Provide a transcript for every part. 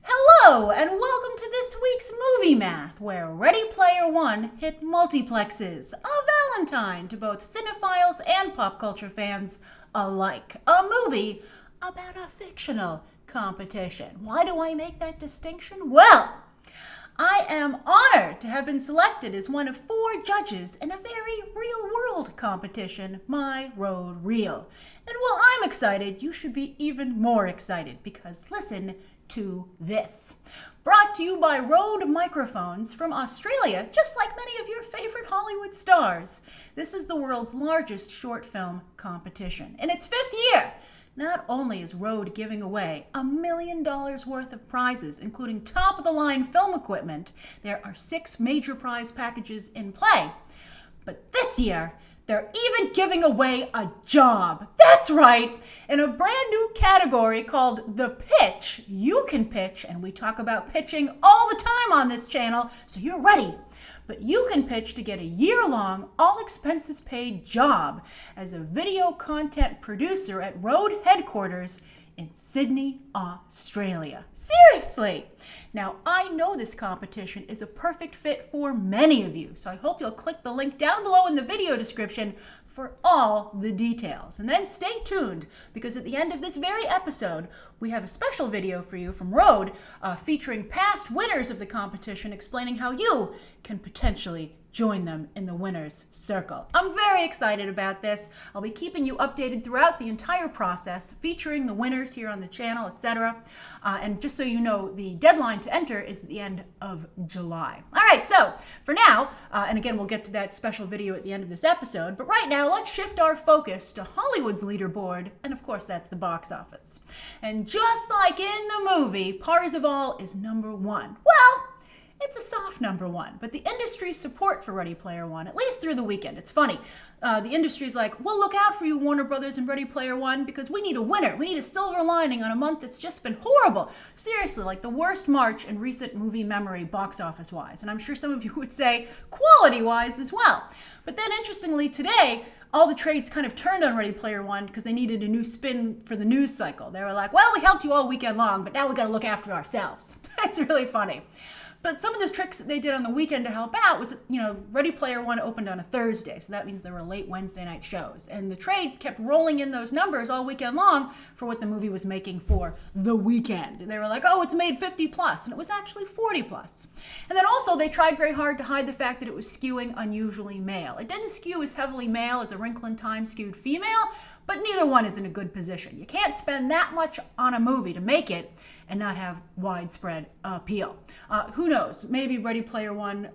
Hello, and welcome to this week's Movie Math, where Ready Player One hit multiplexes, a valentine to both cinephiles and pop culture fans alike. A movie about a fictional competition. Why do I make that distinction? Well, I am honored to have been selected as one of 4 judges in a very real-world competition, My Road Reel. And while I'm excited, you should be even more excited, because listen to this. Brought to you by Rode Microphones from Australia, just like many of your favorite Hollywood stars. This is the world's largest short film competition. In its 5th year, not only is Rode giving away $1 million worth of prizes, including top-of-the-line film equipment, there are 6 major prize packages in play. But this year, they're even giving away a job. That's right. In a brand new category called The Pitch, you can pitch, and we talk about pitching all the time on this channel, so you're ready. But you can pitch to get a year-long, all-expenses-paid job as a video content producer at Rode headquarters in Sydney, Australia. Seriously! Now, I know this competition is a perfect fit for many of you, so I hope you'll click the link down below in the video description for all the details. And then stay tuned, because at the end of this very episode, we have a special video for you from Rode featuring past winners of the competition, explaining how you can potentially join them in the winner's circle. I'm very excited about this. I'll be keeping you updated throughout the entire process, featuring the winners here on the channel, etc. And just so you know, the deadline to enter is at the end of July. All right, so for now, and again, we'll get to that special video at the end of this episode, but right now, let's shift our focus to Hollywood's leaderboard, and of course, that's the box office. And just like in the movie, Parzival is number 1. Well, it's a soft number 1, but the industry's support for Ready Player One, at least through the weekend, it's funny. The industry's like, well, look out for you, Warner Brothers and Ready Player One, because we need a winner. We need a silver lining on a month that's just been horrible. Seriously, like the worst March in recent movie memory box office-wise. And I'm sure some of you would say quality-wise as well. But then interestingly, today, all the trades kind of turned on Ready Player One because they needed a new spin for the news cycle. They were like, well, we helped you all weekend long, but now we got to look after ourselves. That's really funny. But some of the tricks that they did on the weekend to help out was, Ready Player One opened on a Thursday, so that means there were late Wednesday night shows. And the trades kept rolling in those numbers all weekend long for what the movie was making for the weekend. And they were like, oh, it's made 50 plus, and it was actually 40 plus. And then also they tried very hard to hide the fact that it was skewing unusually male. It didn't skew as heavily male as A Wrinkle in Time skewed female, but neither one is in a good position. You can't spend that much on a movie to make it and not have widespread appeal. Who knows? Maybe Ready Player One,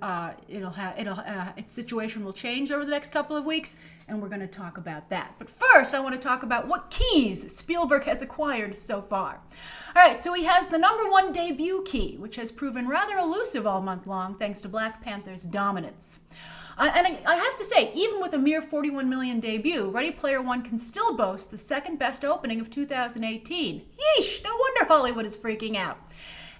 its situation will change over the next couple of weeks, and we're going to talk about that. But first, I want to talk about what keys Spielberg has acquired so far. All right, so he has the number 1 debut key, which has proven rather elusive all month long thanks to Black Panther's dominance. And I have to say, even with a mere 41 million debut, Ready Player One can still boast the second best opening of 2018. Yeesh, no wonder Hollywood is freaking out.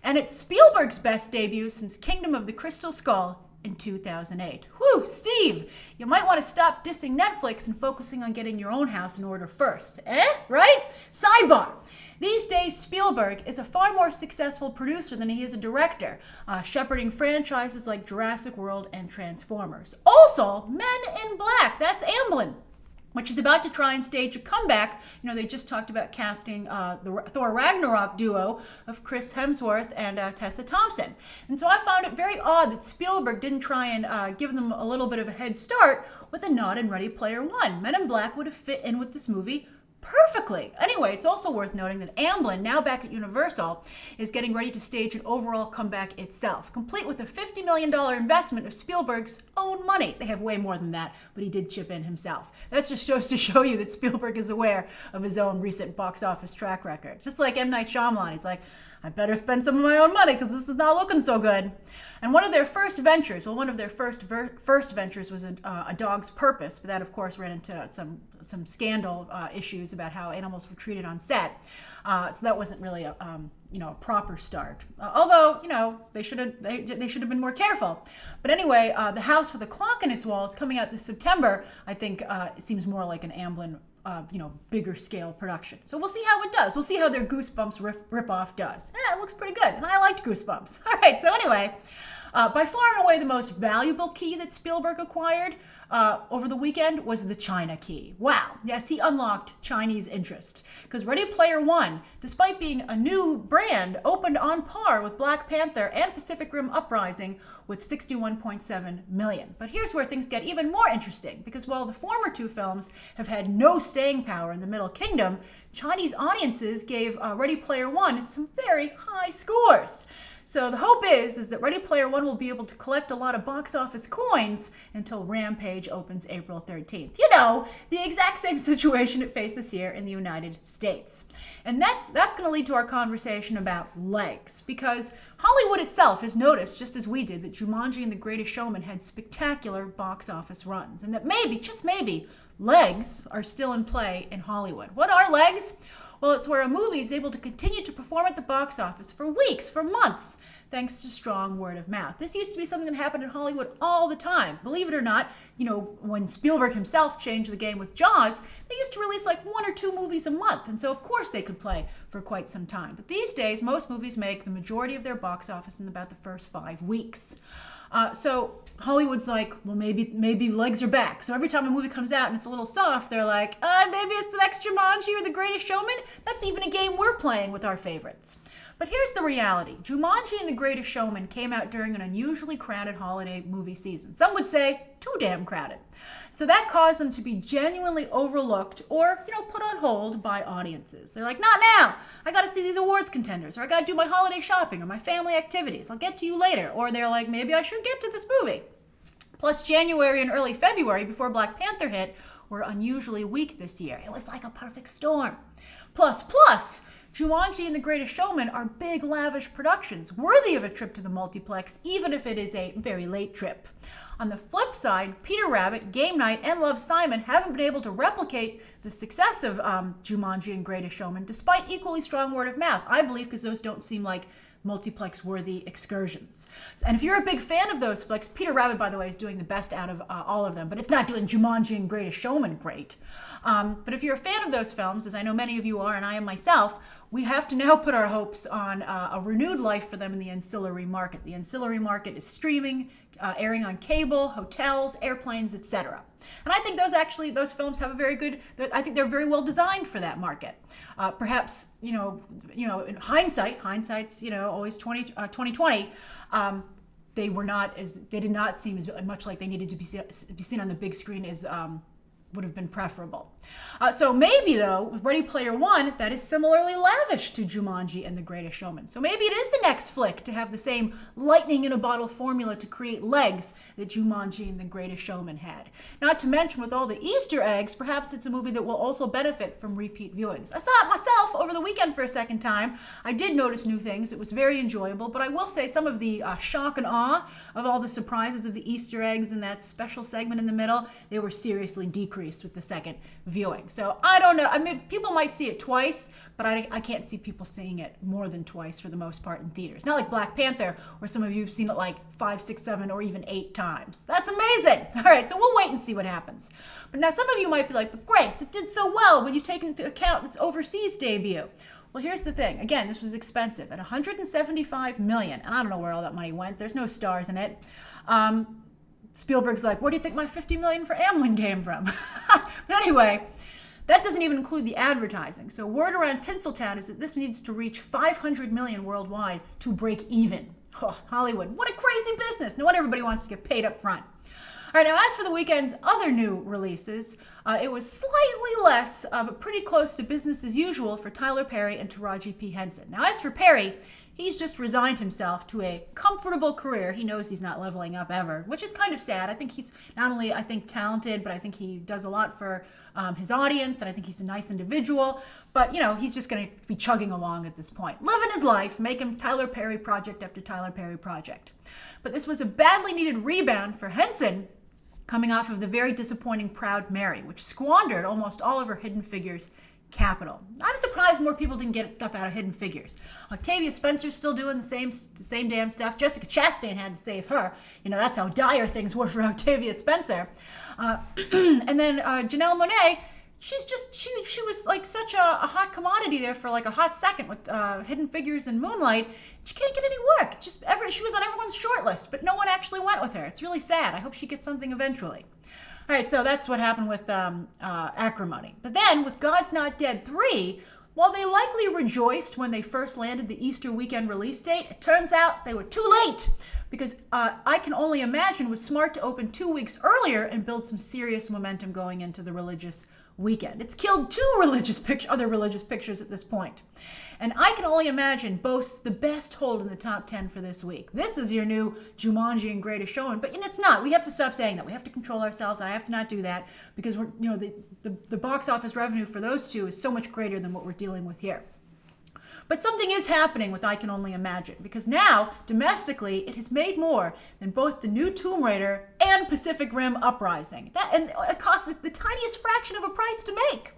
And it's Spielberg's best debut since Kingdom of the Crystal Skull in 2008. Whew, Steve, you might want to stop dissing Netflix and focusing on getting your own house in order first. Right? Sidebar. These days, Spielberg is a far more successful producer than he is a director, shepherding franchises like Jurassic World and Transformers. Also, Men in Black, that's Amblin, which is about to try and stage a comeback. They just talked about casting the Thor Ragnarok duo of Chris Hemsworth and Tessa Thompson. And so I found it very odd that Spielberg didn't try and give them a little bit of a head start with a nod in Ready Player One. Men in Black would have fit in with this movie perfectly. Anyway, it's also worth noting that Amblin, now back at Universal, is getting ready to stage an overall comeback itself, complete with a $50 million investment of Spielberg's own money. They have way more than that, but he did chip in himself. That just goes to show you that Spielberg is aware of his own recent box office track record. Just like M. Night Shyamalan, he's like, I better spend some of my own money because this is not looking so good. And one of their first ventures was A Dog's Purpose, but that of course ran into some scandal issues about how animals were treated on set. So that wasn't really a proper start. Although they should have been more careful. But anyway, The House with a Clock in Its Wall is coming out this September. I think it seems more like an Amblin bigger scale production. So we'll see how it does. We'll see how their Goosebumps ripoff does. It looks pretty good, and I like liked Goosebumps. All right, so anyway, by far and away the most valuable key that Spielberg acquired over the weekend was the China key. Wow, yes, he unlocked Chinese interest. Because Ready Player One, despite being a new brand, opened on par with Black Panther and Pacific Rim Uprising with 61.7 million. But here's where things get even more interesting, because while the former two films have had no staying power in the Middle Kingdom, Chinese audiences gave Ready Player One some very high scores. So the hope is that Ready Player One will be able to collect a lot of box office coins until Rampage opens April 13th. You know, the exact same situation it faces here in the United States. And that's going to lead to our conversation about legs, because Hollywood itself has noticed, just as we did, that Jumanji and The Greatest Showman had spectacular box office runs, and that maybe, just maybe, legs are still in play in Hollywood. What are legs? Well, it's where a movie is able to continue to perform at the box office for weeks, for months, thanks to strong word of mouth. This used to be something that happened in Hollywood all the time. Believe it or not, you know, when Spielberg himself changed the game with Jaws, they used to release like 1 or 2 movies a month, and so of course they could play for quite some time. But these days, most movies make the majority of their box office in about the first 5 weeks. So Hollywood's like, well, maybe legs are back. So every time a movie comes out and it's a little soft, they're like, maybe it's the next Jumanji or The Greatest Showman. That's even a game we're playing with our favorites. But here's the reality. Jumanji and The Greatest Showman came out during an unusually crowded holiday movie season. Some would say too damn crowded. So that caused them to be genuinely overlooked or, put on hold by audiences. They're like, not now. I got to see these awards contenders, or I got to do my holiday shopping or my family activities. I'll get to you later. Or they're like, maybe I should get to this movie. Plus, January and early February, before Black Panther hit, were unusually weak this year. It was like a perfect storm. Plus, Jumanji and The Greatest Showman are big, lavish productions, worthy of a trip to the multiplex, even if it is a very late trip. On the flip side, Peter Rabbit, Game Night, and Love, Simon haven't been able to replicate the success of Jumanji and Greatest Showman, despite equally strong word of mouth, I believe, because those don't seem like multiplex-worthy excursions. And if you're a big fan of those flicks, Peter Rabbit, by the way, is doing the best out of all of them, but it's not doing Jumanji and Greatest Showman great. But if you're a fan of those films, as I know many of you are, and I am myself, we have to now put our hopes on a renewed life for them in the ancillary market. The ancillary market is streaming, airing on cable, hotels, airplanes, etc. And I think those films have a very good, I think they're very well designed for that market. Perhaps, in hindsight's, always 2020, they did not seem as much like they needed to be seen on the big screen as would have been preferable. So maybe, though, with Ready Player One, that is similarly lavish to Jumanji and The Greatest Showman. So maybe it is the next flick to have the same lightning in a bottle formula to create legs that Jumanji and The Greatest Showman had. Not to mention, with all the Easter eggs, perhaps it's a movie that will also benefit from repeat viewings. I saw it myself over the weekend for a second time. I did notice new things. It was very enjoyable, but I will say some of the shock and awe of all the surprises of the Easter eggs and that special segment in the middle, they were seriously decreased with the second viewing. So I don't know. I mean, people might see it twice, but I can't see people seeing it more than twice for the most part in theaters. Not like Black Panther, where some of you have seen it like 5, 6, 7, or even 8 times. That's amazing. All right, so we'll wait and see what happens. But now some of you might be like, but Grace, it did so well when you take into account its overseas debut. Well, here's the thing. Again, this was expensive. At $175 million, and I don't know where all that money went. There's no stars in it. Spielberg's like, where do you think my $50 million for Amblin came from? But anyway, that doesn't even include the advertising. So word around Tinseltown is that this needs to reach $500 million worldwide to break even. Oh, Hollywood, what a crazy business. No wonder everybody wants to get paid up front. All right, now as for the weekend's other new releases, it was slightly less, but pretty close to business as usual for Tyler Perry and Taraji P. Henson. Now as for Perry, he's just resigned himself to a comfortable career. He knows he's not leveling up ever, which is kind of sad. I think he's not only, talented, but I think he does a lot for his audience, and I think he's a nice individual. But, he's just going to be chugging along at this point. Living his life, making Tyler Perry project after Tyler Perry project. But this was a badly needed rebound for Henson, coming off of the very disappointing Proud Mary, which squandered almost all of her Hidden Figures capital. I'm surprised more people didn't get stuff out of Hidden Figures. Octavia Spencer's still doing the same damn stuff. Jessica Chastain had to save her. That's how dire things were for Octavia Spencer. And then Janelle Monáe she was like such a hot commodity there for like a hot second with Hidden Figures and Moonlight. She can't get any work. She was on everyone's short list, but no one actually went with her. It's really sad. I hope she gets something eventually. All right, so that's what happened with Acrimony. But then with God's Not Dead 3, while they likely rejoiced when they first landed the Easter weekend release date, it turns out they were too late, because I Can Only Imagine was smart to open 2 weeks earlier and build some serious momentum going into the religious weekend. It's killed 2 other religious pictures at this point. And I Can Only Imagine boasts the best hold in the top 10 for this week. This is your new Jumanji and Greatest Showman, but it's not. We have to stop saying that. We have to control ourselves. I have to not do that, because the box office revenue for those two is so much greater than what we're dealing with here. But something is happening with I Can Only Imagine, because now, domestically, it has made more than both the new Tomb Raider and Pacific Rim Uprising. And it costs the tiniest fraction of a price to make.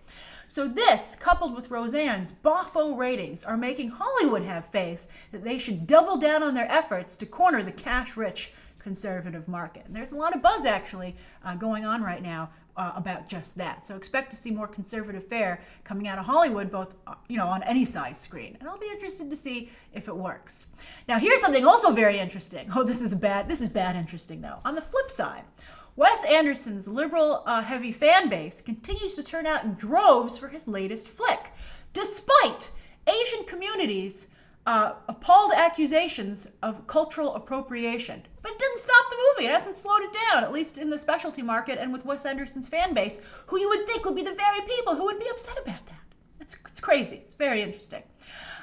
So this, coupled with Roseanne's boffo ratings, are making Hollywood have faith that they should double down on their efforts to corner the cash-rich conservative market. And there's a lot of buzz, actually, going on right now about just that. So expect to see more conservative fare coming out of Hollywood, both on any size screen. And I'll be interested to see if it works. Now, here's something also very interesting. Oh, this is bad interesting, though. On the flip side, Wes Anderson's liberal heavy fan base continues to turn out in droves for his latest flick, despite Asian communities' appalled accusations of cultural appropriation. But it didn't stop the movie. It hasn't slowed it down, at least in the specialty market and with Wes Anderson's fan base, who you would think would be the very people who would be upset about that. It's crazy. It's very interesting.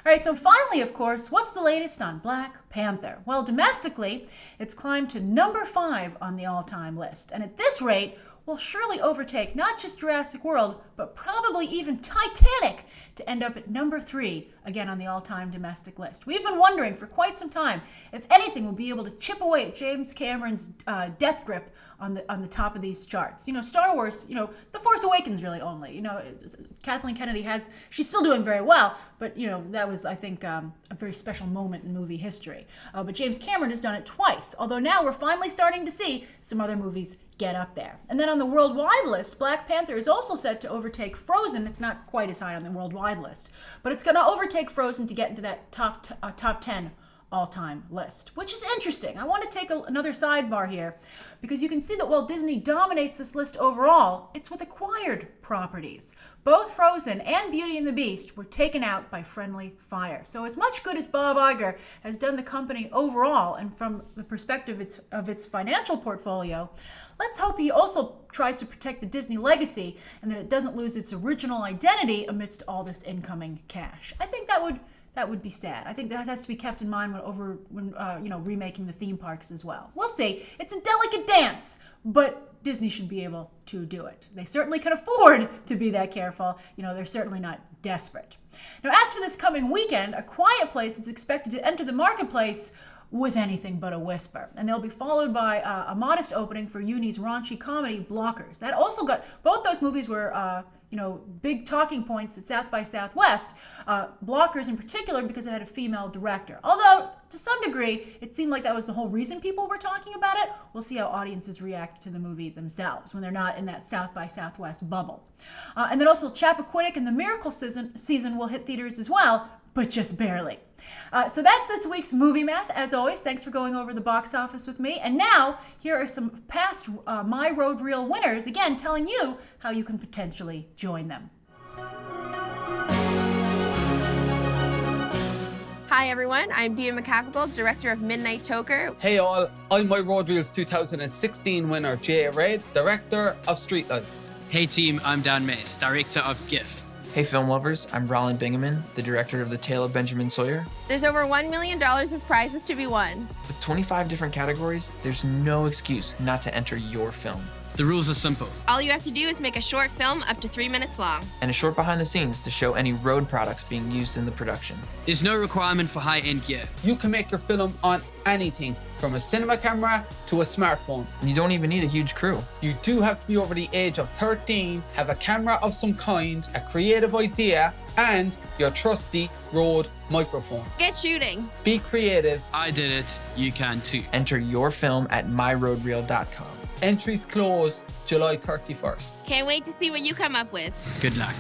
All right, so finally, of course, what's the latest on Black Panther? Well, domestically, it's climbed to number 5 on the all-time list. And at this rate, will surely overtake not just Jurassic World, but probably even Titanic to end up at number 3, again on the all-time domestic list. We've been wondering for quite some time if anything will be able to chip away at James Cameron's death grip on the top of these charts. Star Wars, The Force Awakens really only. Kathleen Kennedy she's still doing very well, but that was, I think, a very special moment in movie history. But James Cameron has done it twice, although now we're finally starting to see some other movies get up there. And then on the worldwide list, Black Panther is also set to overtake Frozen. It's not quite as high on the worldwide list, but it's going to overtake Frozen to get into that top 10 all-time list, which is interesting. I want to take another sidebar here, because you can see that while Disney dominates this list overall, it's with acquired properties. Both Frozen and Beauty and the Beast were taken out by friendly fire. So as much good as Bob Iger has done the company overall, and from the perspective of its financial portfolio, let's hope he also tries to protect the Disney legacy and that it doesn't lose its original identity amidst all this incoming cash. I think that would be sad. I think that has to be kept in mind when remaking the theme parks as well. We'll see. It's a delicate dance, but Disney should be able to do it. They certainly can afford to be that careful. They're certainly not desperate. Now, as for this coming weekend, A Quiet Place is expected to enter the marketplace with anything but a whisper. And they'll be followed by a modest opening for Uni's raunchy comedy, Blockers. That also both those movies were, big talking points at South by Southwest. Blockers in particular because it had a female director. Although, to some degree, it seemed like that was the whole reason people were talking about it. We'll see how audiences react to the movie themselves when they're not in that South by Southwest bubble. And then also Chappaquiddick and the Miracle season will hit theaters as well, but just barely. So that's this week's Movie Math. As always, thanks for going over the box office with me. And now, here are some past My Road Reel winners, again, telling you how you can potentially join them. Hi everyone, I'm Bea McCaffrey, director of Midnight Toker. Hey all, I'm My Road Reel's 2016 winner, Jay Red, director of Streetlights. Hey team, I'm Dan Mace, director of GIF. Hey film lovers, I'm Roland Bingaman, the director of The Tale of Benjamin Sawyer. There's over $1 million of prizes to be won. With 25 different categories, there's no excuse not to enter your film. The rules are simple. All you have to do is make a short film up to 3 minutes long. And a short behind the scenes to show any road products being used in the production. There's no requirement for high-end gear. You can make your film on anything, from a cinema camera to a smartphone. And you don't even need a huge crew. You do have to be over the age of 13, have a camera of some kind, a creative idea, and your trusty Rode microphone. Get shooting. Be creative. I did it, you can too. Enter your film at myroadreel.com. Entries close July 31st. Can't wait to see what you come up with. Good luck.